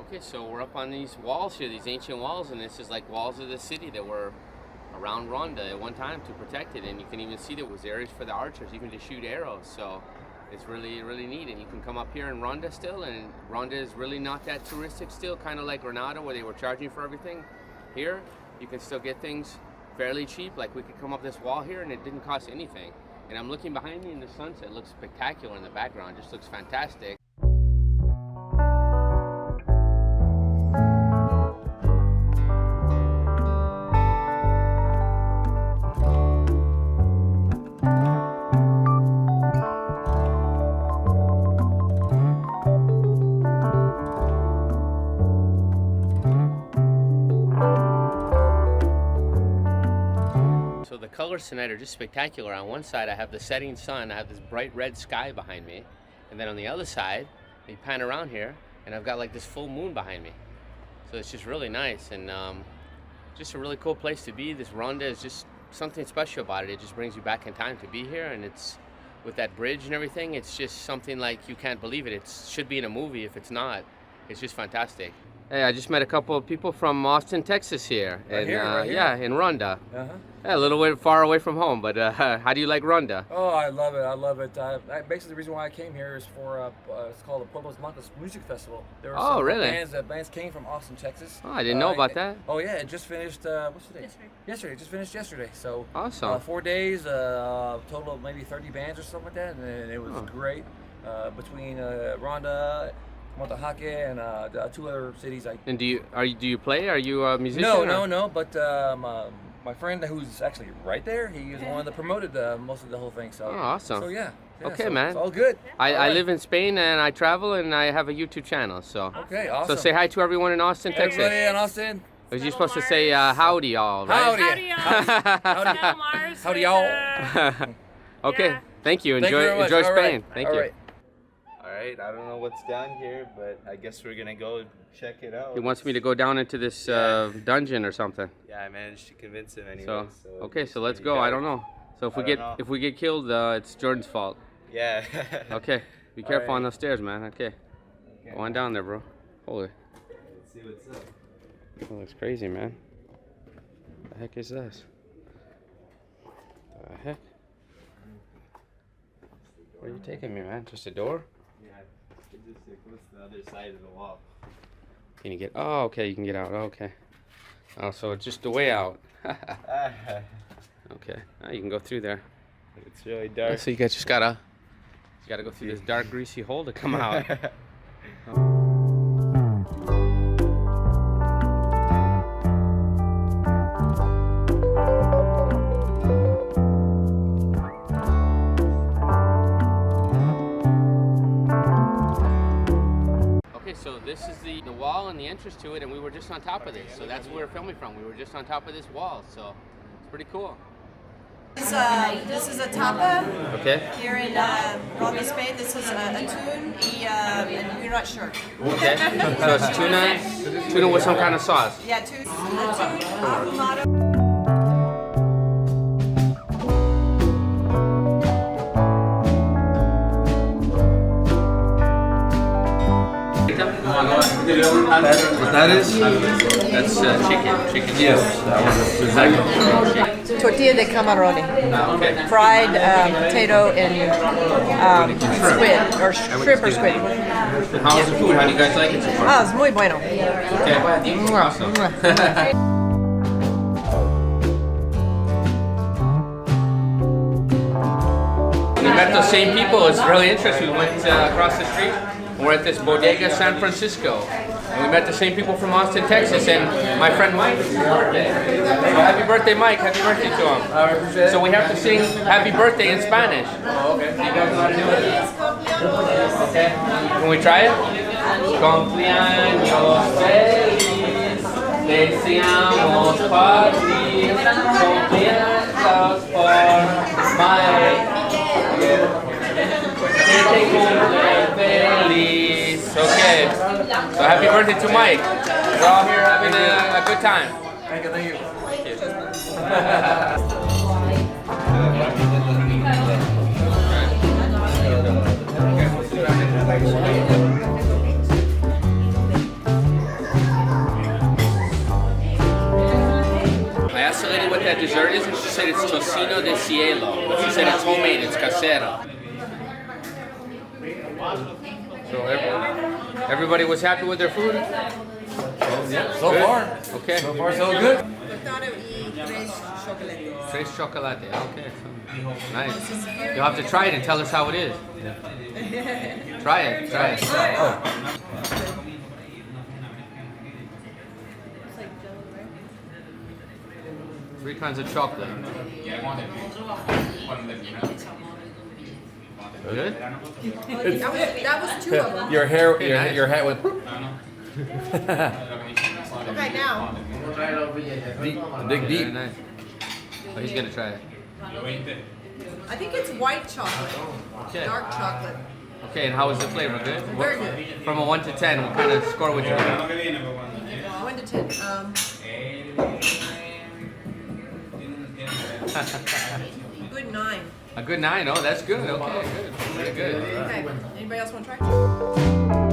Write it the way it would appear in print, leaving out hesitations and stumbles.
Okay, so we're up on these walls here, these ancient walls, and this is like walls of the city that were around Ronda at one time to protect it. And you can even see there was areas for the archers, even to shoot arrows. So it's really, really neat. And you can come up here in Ronda still, and Ronda is really not that touristic still, kind of like Granada where they were charging for everything. Here, you can still get things fairly cheap. Like we could come up this wall here and it didn't cost anything. And I'm looking behind me and the sunset looks spectacular in the background, just looks fantastic. The colors tonight are just spectacular. On one side I have the setting sun, I have this bright red sky behind me, and then on the other side, you pan around here, and I've got like this full moon behind me. So it's just really nice, and just a really cool place to be. This Ronda is just something special about it. It just brings you back in time to be here, and it's with that bridge and everything, it's just something like you can't believe it. It should be in a movie if it's not. It's just fantastic. Hey, I just met a couple of people from Austin, Texas here. Right here. Yeah, in Ronda. Uh-huh. Yeah, a little bit far away from home, but how do you like Ronda? Oh, I love it. I love it. Basically, the reason why I came here is for it's called the Pueblos Blancos Music Festival. There were some really? bands came from Austin, Texas. Oh, I didn't know about that. Oh yeah, it just finished. What's the day? Yesterday. It just finished yesterday. So awesome. 4 days, total of maybe 30 bands or something like that, and it was great. Between Ronda, Montajaque, and the 2 other cities. And do you play? Are you a musician? No. But my friend who's actually right there, he is the one that promoted most of the whole thing. So. Oh, awesome. So yeah. Okay, so man. It's all good. I live in Spain and I travel and I have a YouTube channel. So. Okay, awesome. So say hi to everyone in Austin, Texas. Everybody in Austin. Was you supposed to say howdy, y'all? Right? Howdy, y'all. Okay. Yeah. Thank you. Thank you very Enjoy much. Spain. All Thank you. right. Alright, I don't know what's down here, but I guess we're gonna go check it out. He wants me to go down into this dungeon or something. Yeah, I managed to convince him anyway. So okay, it's so let's pretty go. I dark. don't know. So I don't know. if we get killed, it's Jordan's fault. Yeah. Okay. Be careful on Alright. those stairs, man. Okay. Go on down there, bro. Holy. Let's see what's up. That looks crazy, man. What the heck is this? The heck? Where are you taking me, man? Just a door? Yeah, it just goes to the other side of the wall. Can you get? Oh, okay. You can get out. Oh, okay. Oh, so it's just the way out. Okay. Oh, you can go through there. It's really dark. So you guys just gotta go through this dark, greasy hole to come out. Okay, so this is the wall and the entrance to it, and we were just on top of this. So that's where we're filming from. We were just on top of this wall, so it's pretty cool. This is a tapa. Okay. Here in Ronda, Spain, this is a tune, and we're not sure. Okay. So it's tuna with some kind of sauce. Yeah, tune, ahumado. What that is? That's chicken. Yes, that was exactly. Tortilla de camarone. Okay. Fried potato and squid, or shrimp or squid. How's the food? How do you guys like it so far? Ah, es muy bueno. Okay. Awesome. We met those same people. It's really interesting. We went across the street. We're at this Bodega San Francisco. And we met the same people from Austin, Texas, and my friend Mike, it's his birthday. So happy birthday, Mike. Happy birthday to him. So we have to sing happy birthday in Spanish. Okay. Do you guys know how to do it? Okay. Can we try it? Cumpleaños feliz, deseamos para ti, comienzas por Mike. Que te cumple feliz. Okay. So happy birthday to Mike. We're all here having a good time. Thank you. that dessert is? And she said it's tocino de cielo. She said it's homemade, it's casero. So everybody was happy with their food? So Good? far. Okay. So far, so good. Tres chocolate. Okay. Nice. You'll have to try it and tell us how it is. Try it. Try it. Oh. 3 kinds of chocolate. Good? That was 2 of them. Your hair, Okay, nice. your hat went. Okay, now. Dig Very deep. nice. Oh, he's gonna try it. I think it's white chocolate. Okay. Dark chocolate. Okay, and how was the flavor? Good? Very good. From a 1 to 10, what kind of score would you give? 1 to 10. Good 9. A good 9. Oh, that's good. Okay, good. Very good. Okay. Anybody else want to try?